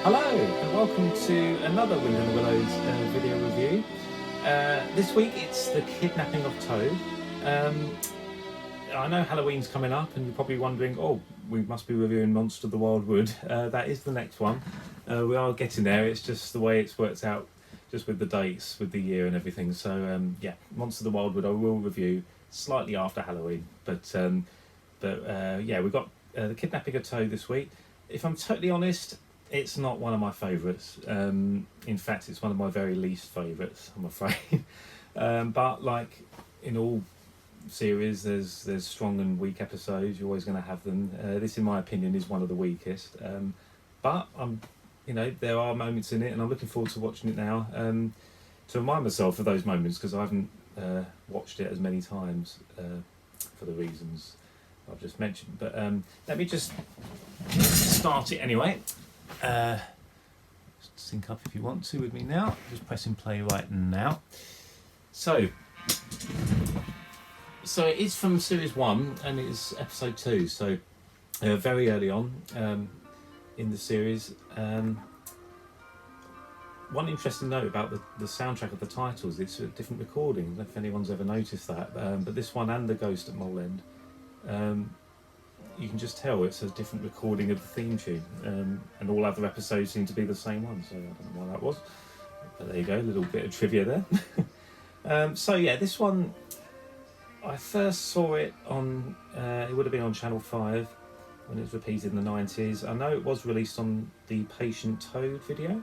Hello and welcome to another Wind and Willows video review. This week it's the Kidnapping of Toad. I know Halloween's coming up and you're probably wondering, oh, we must be reviewing Monster of the Wildwood. That is the next one. We are getting there, it's just the way it's worked out just with the dates, with the year and everything. So yeah, Monster of the Wildwood I will review slightly after Halloween. But yeah, we've got the Kidnapping of Toad this week. If I'm totally honest, it's not one of my favourites. In fact, it's one of my very least favourites, I'm afraid. But like in all series, there's strong and weak episodes. You're always going to have them. This, in my opinion, is one of the weakest. But there are moments in it, and I'm looking forward to watching it now to remind myself of those moments, because I haven't watched it as many times for the reasons I've just mentioned. But let me just start it anyway. Sync up if you want to with me now. Just pressing play right now. So it is from series 1 and it's episode 2. So very early on in the series. One interesting note about the soundtrack of the titles: it's a different recording. I don't know if anyone's ever noticed that. But this one and The Ghost at Mole End. You can just tell it's a different recording of the theme tune, and all other episodes seem to be the same one, so I don't know why that was, but there you go, a little bit of trivia there. So yeah, this one, I first saw it on, it would have been on Channel 5 when it was repeated in the 90s. I know it was released on the Patient Toad video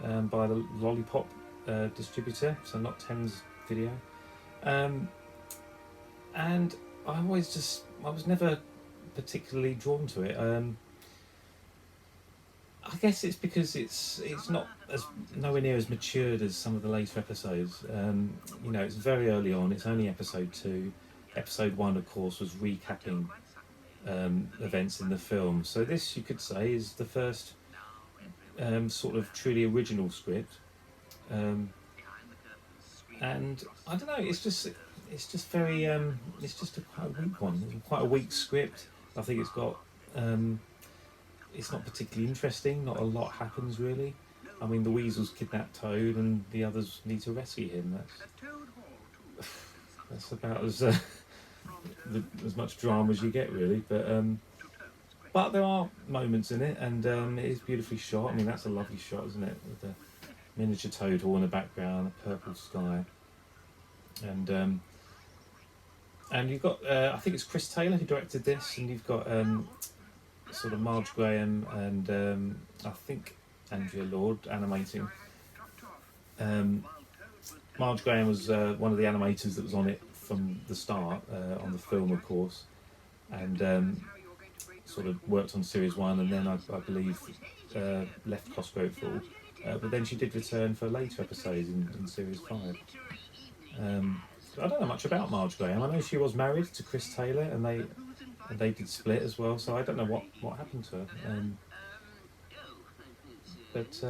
by the Lollipop distributor, so not Thames Video. And I was never particularly drawn to it. I guess it's because it's not nowhere near as matured as some of the later episodes. It's very early on. It's only episode 2. Episode 1, of course, was recapping events in the film. So this, you could say, is the first sort of truly original script. And I don't know. It's just very it's just quite a weak one. It's quite a weak script. I think it's got it's not particularly interesting. Not a lot happens really. I mean, the weasels kidnap Toad and the others need to rescue him. That's about as much drama as you get really. But there are moments in it, and it is beautifully shot. I mean, that's a lovely shot, isn't it? With the miniature Toad Hall in the background, a purple sky, and you've got, I think it's Chris Taylor who directed this, and you've got sort of Marge Graham and I think Andrea Lord animating. Marge Graham was one of the animators that was on it from the start, on the film, of course, and sort of worked on series 1, and then I believe left Cosgrove Hall, but then she did return for later episodes in series 5. I don't know much about Marge Graham. I know she was married to Chris Taylor, and they did split as well. So I don't know what happened to her. But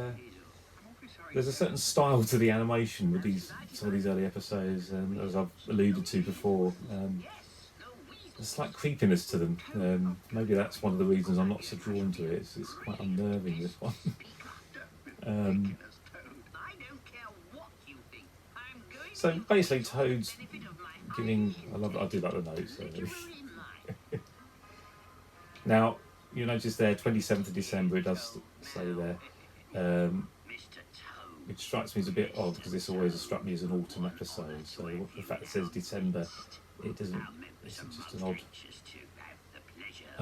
there's a certain style to the animation with some of these early episodes, as I've alluded to before. There's a slight creepiness to them. Maybe that's one of the reasons I'm not so drawn to it. It's quite unnerving, this one. So basically, Toad's giving. I do like the notes. Now, you notice there, 27th of December, it does say there, which strikes me as a bit odd, because this always struck me as an autumn episode. So the fact it says December, it doesn't. It's just an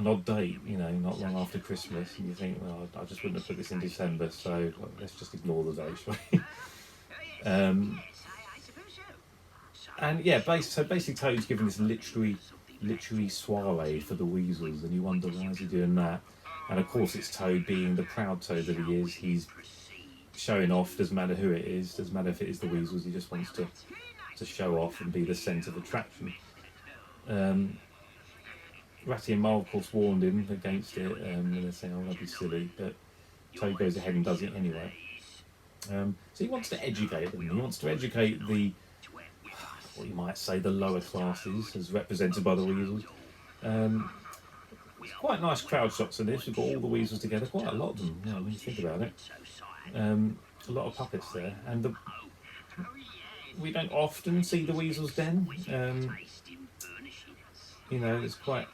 odd date, not long after Christmas, and you think, well, I just wouldn't have put this in December, so let's just ignore the date, shall we? And yeah, basically Toad's giving this literary soiree for the weasels, and you wonder, why is he doing that? And of course it's Toad, being the proud Toad that he is. He's showing off, doesn't matter who it is, doesn't matter if it is the weasels, he just wants to show off and be the centre of attraction. Ratty and Mole, of course, warned him against it, and they say, oh, that'd be silly, but Toad goes ahead and does it anyway. So he wants to educate them. He wants to educate what you might say the lower classes, as represented by the weasels, quite nice crowd shots in this. We've got all the weasels together, quite a lot of them, when you think about it. A lot of puppets there, and we don't often see the weasel's den. There's quite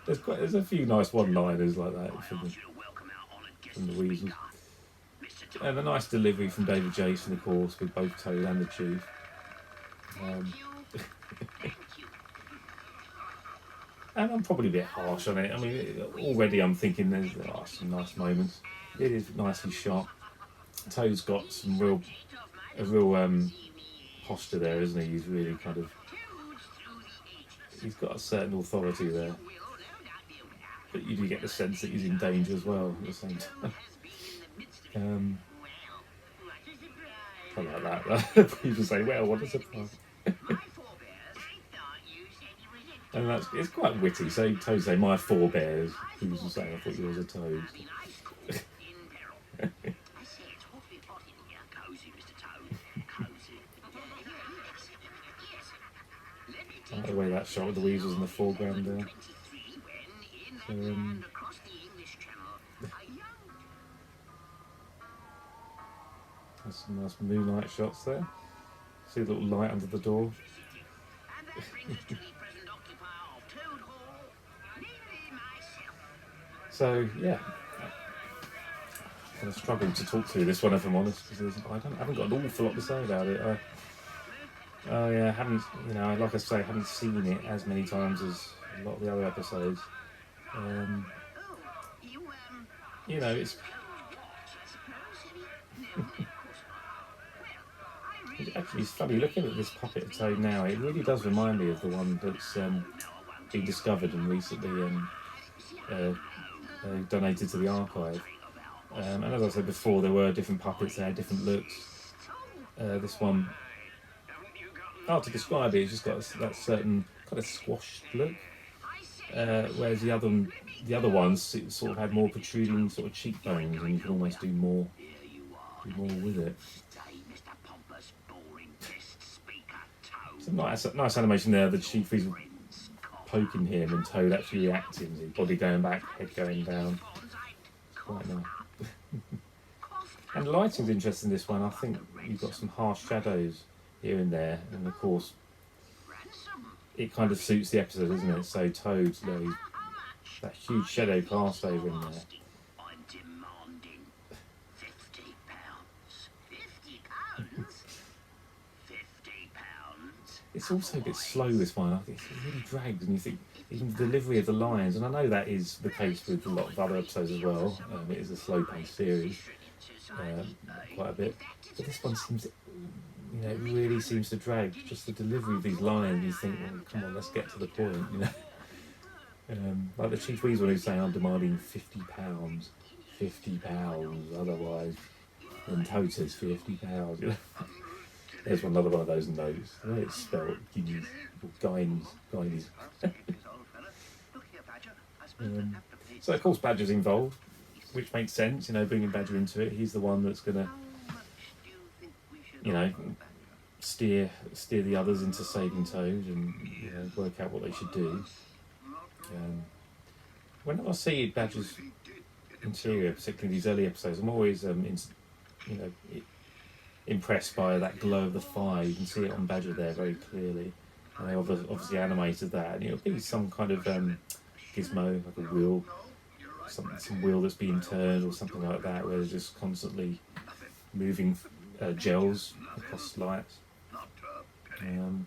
there's a few nice one-liners like that from the weasels, and a nice delivery from David Jason, of course, with both Toad and the Chief. And I'm probably a bit harsh on it. I mean, already I'm thinking there's some nice moments. It is nicely shot. Toad's got a real posture there, isn't he? He's really he's got a certain authority there. But you do get the sense that he's in danger as well at the same time. I like that. People say, well, what a surprise. And it's quite witty. So Toad say, my forebears. He was saying, I thought you was a toad. I like the way that shot with the weasels in the foreground there. There's some nice moonlight shots there. See a little light under the door. So yeah, I struggled to talk through this one if I'm honest, because I haven't got an awful lot to say about it. I haven't, like I say, haven't seen it as many times as a lot of the other episodes. It's actually it's funny looking at this puppet of Toad now. It really does remind me of the one that's been discovered and recently donated to the archive. And as I said before, there were different puppets. They had different looks. This one, hard to describe it. It's just got that certain kind of squashed look. Whereas the other ones sort of had more protruding sort of cheekbones, and you can almost do more with it. It's a nice animation there. The Chief is poking him, and Toad actually reacting. His body going back, head going down. It's quite nice. And the lighting's interesting in this one. I think you've got some harsh shadows here and there, and of course it kind of suits the episode, isn't it? So Toad's that huge shadow cast over in there. I'm demanding £50. £50. It's also a bit slow, this one. I think it's really dragged, and you think even the delivery of the lines, and I know that is the case with a lot of other episodes as well. It is a slow-paced series, quite a bit. But this one seems, it really seems to drag. Just the delivery of these lines, you think, well, come on, let's get to the point, Like the Chief Weasel who's saying, I'm demanding £50. £50, otherwise. And Toad says £50, There's another one of those notes. The way it's spelled, Guineas. So of course Badger's involved, which makes sense, bringing Badger into it. He's the one that's going to, steer the others into saving Toad and work out what they should do. Whenever I see Badger's interior, particularly these early episodes, I'm always impressed by that glow of the fire. You can see it on Badger there very clearly, and they obviously animated that. And it'll be some kind of gizmo, like a wheel, some wheel that's being turned or something like that, where they're just constantly moving gels across lights. And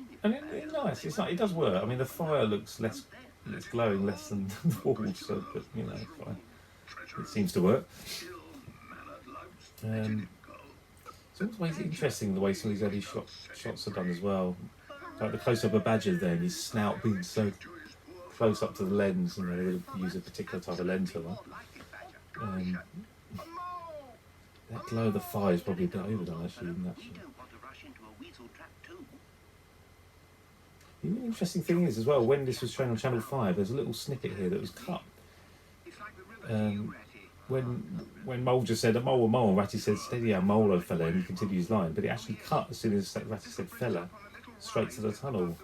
it's nice. It does work. I mean, the fire looks it's glowing less than the walls, so, but it's fine. It seems to work. It's always interesting the way some of these early shots are done as well. Like the close-up of Badger there, and his snout being so close up to the lens, they would use a particular type of lens for that. That glow of the fire is probably a bit overdone, actually, in that shot. The really interesting thing is, as well, when this was shown on Channel 5, there's a little snippet here that was cut. When Mole just said, a mole, and Ratty said, steady a mole, old fella, and he continued his line, but it actually cut as soon as Ratty said fella, straight to the tunnel.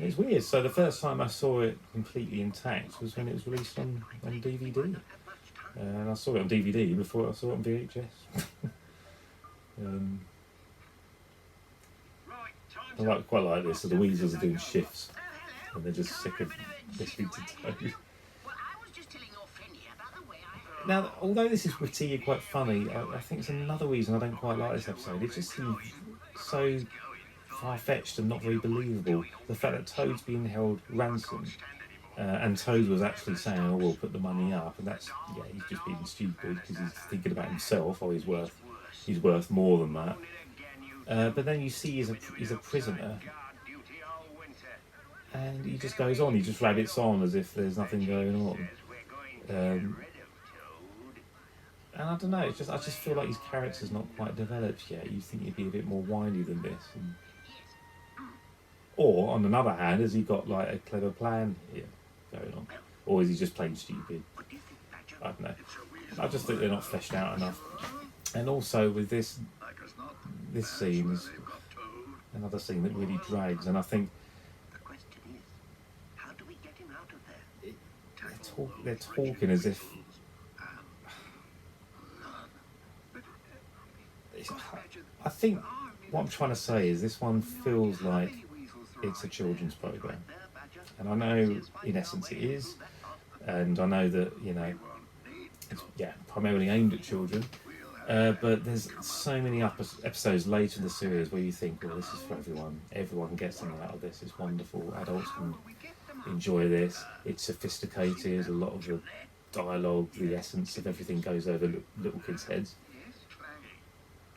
It's weird. So the first time I saw it completely intact was when it was released on DVD. And I saw it on DVD before I saw it on VHS. I quite like this. So the weasels are doing shifts, and they're just sick of listening to Toad. Now, although this is witty and quite funny, I think it's another reason I don't quite like this episode. It just seems so far-fetched and not very believable. The fact that Toad's being held ransom, and Toad was actually saying, "Oh, we'll put the money up," and that's he's just being stupid because he's thinking about himself. Oh, he's worth more than that. But then you see he's a prisoner, and he just goes on. He just rabbits on as if there's nothing going on. And I don't know. I just feel like his character's not quite developed yet. You think he'd be a bit more whiny than this. Or on another hand, has he got like a clever plan here going on, or is he just plain stupid? I don't know. I just think they're not fleshed out enough. And also with this scene is another scene that really drags, and I think they're talking as if I think what I'm trying to say is this one feels like it's a children's program, and I know in essence it is, and I know that it's primarily aimed at children. But there's so many episodes later in the series where you think, well, this is for everyone. Everyone gets something out of this. It's wonderful. Adults can enjoy this. It's sophisticated. A lot of the dialogue, the essence of everything goes over little kids' heads.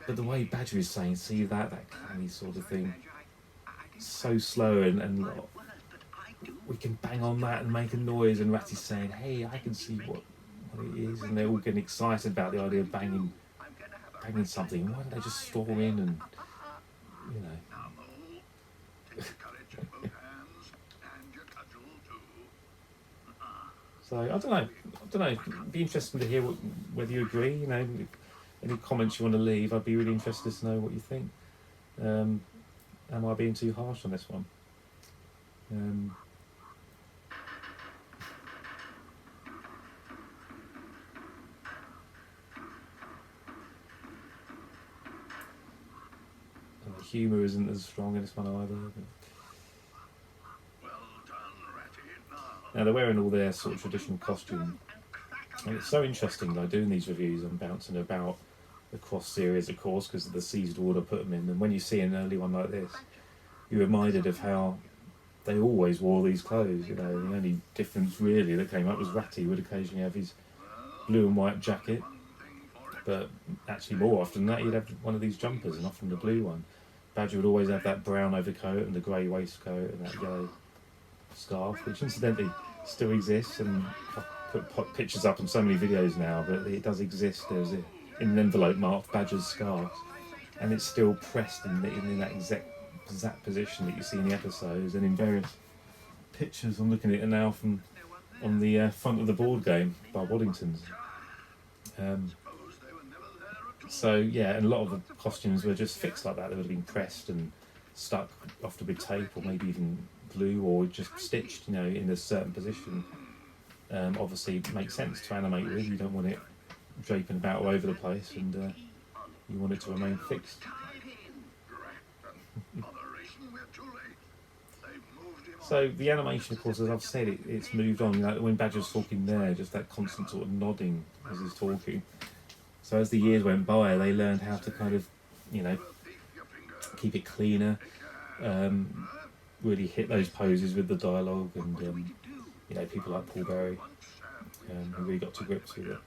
But the way Badger is saying, see that clammy sort of thing, so slow and we can bang on that and make a noise, and Ratty's saying, hey, I can see what it is, and they're all getting excited about the idea of banging something. Why don't they just storm in and So I don't know. It'd be interesting to hear whether you agree. Any comments you want to leave. I'd be really interested to know what you think. Am I being too harsh on this one? The humour isn't as strong in this one either. Now they're wearing all their sort of traditional costume, and it's so interesting. Like doing these reviews, I'm bouncing about across series, of course, because of the seized order put them in. And when you see an early one like this, you're reminded of how they always wore these clothes. The only difference really that came up was Ratty would occasionally have his blue and white jacket, but actually more often than that he'd have one of these jumpers, and often the blue one. Badger would always have that brown overcoat and the grey waistcoat and that yellow scarf, which incidentally still exists, and I've put pictures up on so many videos now, but it does exist. There's in an envelope marked Badger's scarf, and it's still pressed in that exact position that you see in the episodes and in various pictures. I'm looking at it now from on the front of the board game by Waddington's. So yeah, and a lot of the costumes were just fixed like that. They would have been pressed and stuck often with tape, or maybe even glue, or just stitched, in a certain position. Obviously, it makes sense to animate with. You don't want it draping about all over the place, and you want it to remain fixed. So the animation, of course, as I've said, it's moved on. When Badger's talking there, just that constant sort of nodding as he's talking. So as the years went by, they learned how to kind of, keep it cleaner, really hit those poses with the dialogue, and people like Paul Berry, who really got to grips with it.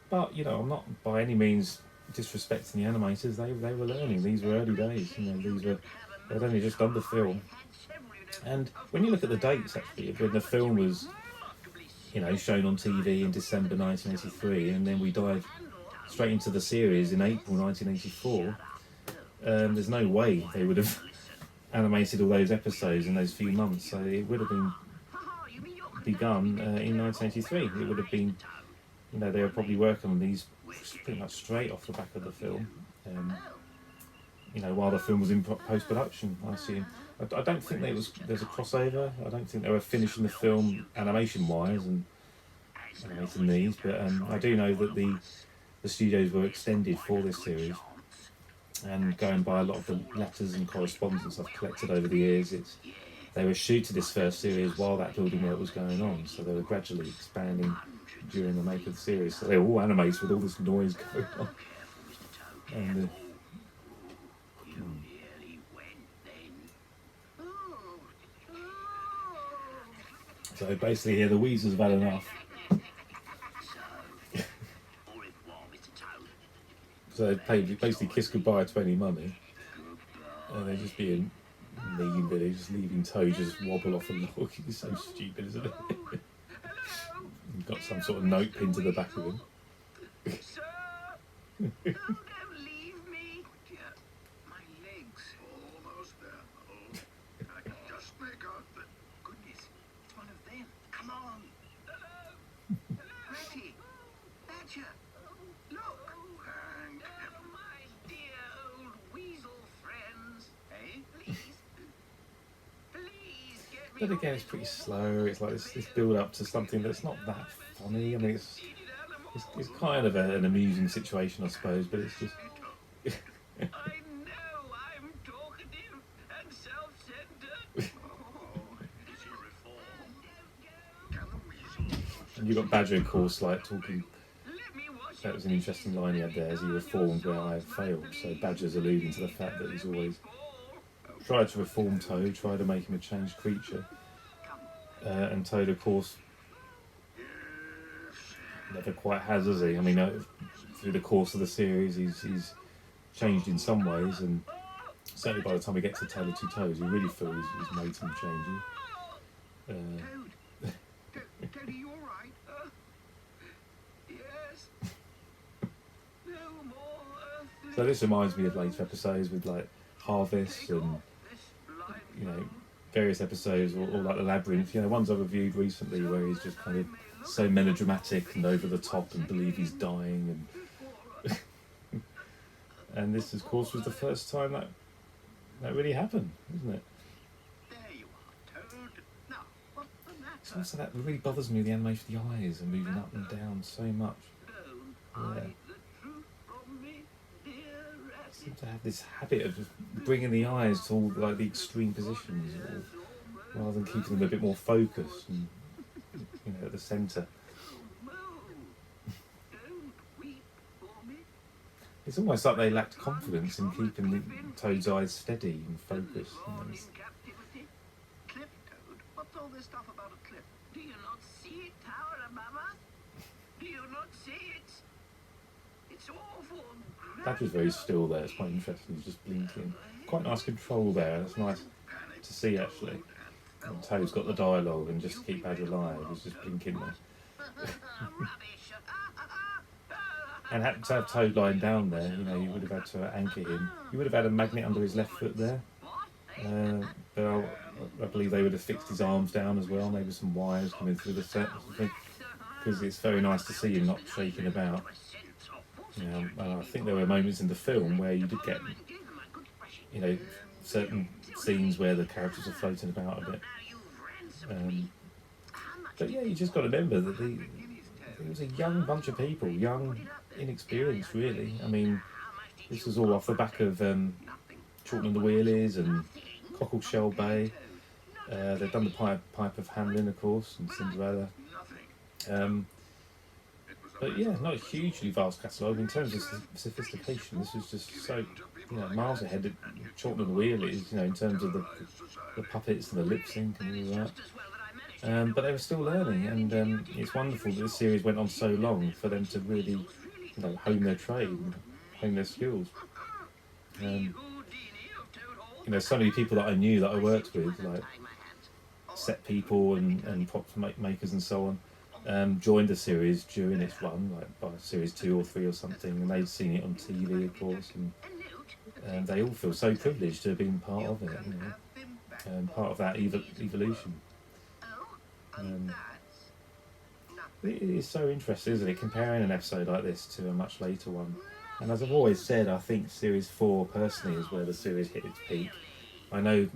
But I'm not by any means disrespecting the animators. They were learning. These were early days. They'd only just done the film. And when you look at the dates, actually, when the film was shown on TV in December 1983, and then we dive straight into the series in April 1984. There's no way they would have animated all those episodes in those few months, so it would have been begun in 1983. It would have been, they were probably working on these pretty much straight off the back of the film, while the film was in post-production, I assume. I don't think there's a crossover. I don't think they were finishing the film animation wise and animating these, but I do know that the studios were extended for this series, and going by a lot of the letters and correspondence I've collected over the years, they were shooting this first series while that building work was going on, so they were gradually expanding during the make of the series. So they were all animated with all this noise going on. And so basically here the Weasels have had enough. So they basically kiss goodbye to any money, and they're just being mean, but they're just leaving Toad just wobble off a log. It's so stupid, isn't it? You've got some sort of note pinned to the back of him. Sir! Oh, don't leave me! My legs. Almost there. Oh, I can just make out that. Goodness, it's one of them. Come on. Ratty. Badger. Look. Thank Oh, my dear old weasel friends. Hey, please. Please get me. But again, it's pretty slow. It's like this build up to something that's not that funny. I mean, it's kind of an amusing situation, I suppose, but it's just. I know I'm talkative and self-centered. Oh, is he reformed? Can the weasel? And you've got Badger, of course, like talking. Let me watch That was an interesting line he had there, as he reformed where I have failed. So Badger's alluding to the fact that he's always tried to reform Toad, tried to make him a changed creature. And Toad, of course, never quite has he? I mean, through the course of the series, he's changed in some ways, and certainly by the time we get to Tale of Two Toads, you really feel he's made some changes. Toad, are you alright? Yes. No more. So this reminds me of later episodes with like Harvest and various episodes, or like the Labyrinth. Ones I've reviewed recently where he's just kind of so melodramatic and over the top and believe he's dying, and and this, of course, was the first time that really happened, isn't it? There you are, Toad. Now, what's the matter? It's also that really bothers me, the animation of the eyes and moving up and down so much. Don't Yeah. hide the truth from me, dear I seem Ratty. to have this habit of just bringing the eyes to all like the extreme positions, rather than keeping them a bit more focused and at the centre. Don't weep for me. It's almost like they lacked confidence in keeping Toad's eyes steady and focused. Born in captivity. Cliff, Toad. What's all this stuff about a cliff? Do you not see it tower above us? Do you not see it? It's awful. Badger's very still there. It's quite interesting. He's just blinking. Quite nice control there. It's nice to see, actually. And Toad's got the dialogue, and just to keep Badger alive, he's just blinking there. Rubbish. And to have Toad lying down there, you would have had to anchor him. You would have had a magnet under his left foot there. But I believe they would have fixed his arms down as well, maybe some wires coming through the set, because it's very nice to see him not shaking about. And I think there were moments in the film where you did get, certain scenes where the characters are floating about a bit. But yeah, you just got to remember that it was a young bunch of people, young, inexperienced, really. I mean, this was all off the back of Chorlton and the Wheelies and Cockleshell Bay. They've done the Pipe of Hamelin, of course, and Cinderella. But yeah, not a hugely vast catalogue in terms of sophistication. This was just so, miles ahead of Chorlton and the Wheelies, in terms of the puppets and the lip sync and all that. But they were still learning, and it's wonderful that this series went on so long for them to really, hone their trade, and hone their skills. So many people that I knew that I worked with, like set people and prop makers and so on, joined the series during its run, like by series 2 or 3 or something, and they'd seen it on TV, of course, and they all feel so privileged to have been part of it, and part of that evolution. It is so interesting, isn't it, comparing an episode like this to a much later one. And as I've always said, I think series 4 personally is where the series hit its peak. I know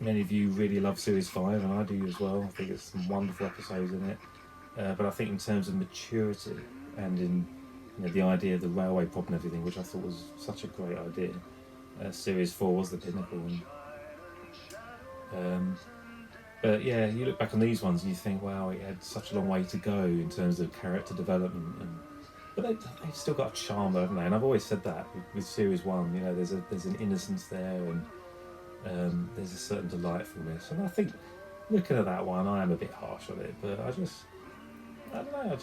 many of you really love Series 5, and I do as well. I think it's some wonderful episodes in it. But I think in terms of maturity and in the idea of the railway prop and everything, which I thought was such a great idea, Series 4 was the pinnacle. But yeah, you look back on these ones and you think, wow, it had such a long way to go in terms of character development, but they've still got a charm, haven't they? And I've always said that with Series 1, there's an innocence there, and there's a certain delightfulness. And I think looking at that one, I am a bit harsh on it, but I don't know, I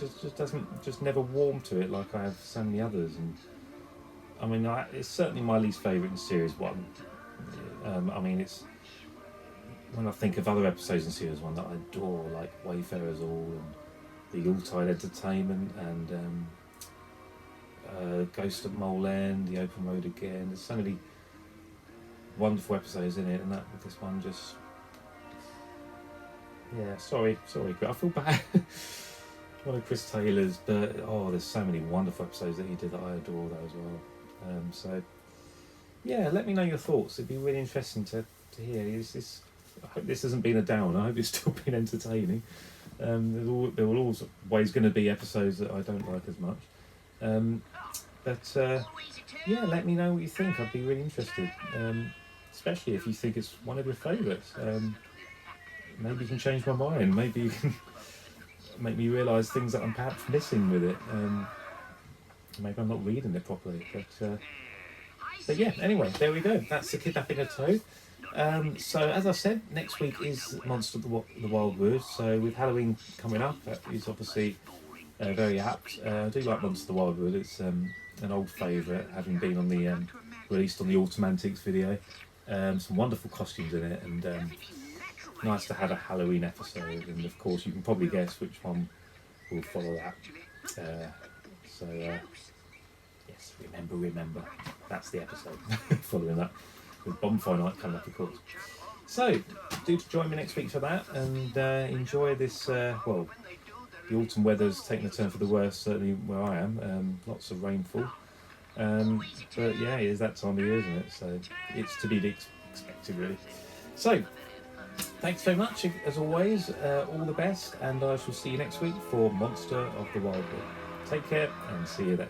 just never warmed to it like I have so many others. And I mean, it's certainly my least favourite in Series 1. I mean, it's when I think of other episodes in Series 1 that I adore, like Wayfarers All and the Yuletide Entertainment and Ghost at Mole End, The Open Road Again. There's so many wonderful episodes in it, and this one just... Yeah, sorry, but I feel bad. One of Chris Taylor's, but there's so many wonderful episodes that he did that I adore that as well. So yeah, let me know your thoughts. It'd be really interesting to hear. I hope this hasn't been a downer. I hope it's still been entertaining. There will always going to be episodes that I don't like as much. But yeah, let me know what you think. I'd be really interested, especially if you think it's one of your favourites. Maybe you can change my mind. Maybe you can make me realise things that I'm perhaps missing with it. Maybe I'm not reading it properly. But yeah, anyway, there we go. That's the Kidnapping of Toad. So as I said, next week is Monster of the Wild Wood. So with Halloween coming up, that is obviously very apt. I do like Monster of the Wild Wood. It's an old favourite, having been on the released on the Autumn Antiques video. Some wonderful costumes in it, and nice to have a Halloween episode. And of course, you can probably guess which one will follow that. Yes, remember. That's the episode following that, with Bonfire Night coming up, of course. So, do join me next week for that, and enjoy this, the autumn weather's taking a turn for the worse, certainly where I am. Lots of rainfall. But yeah, it is that time of year, isn't it? So, it's to be expected, really. So, thanks very much, as always. All the best, and I shall see you next week for Monster of the Wild Wood. Take care, and see you then.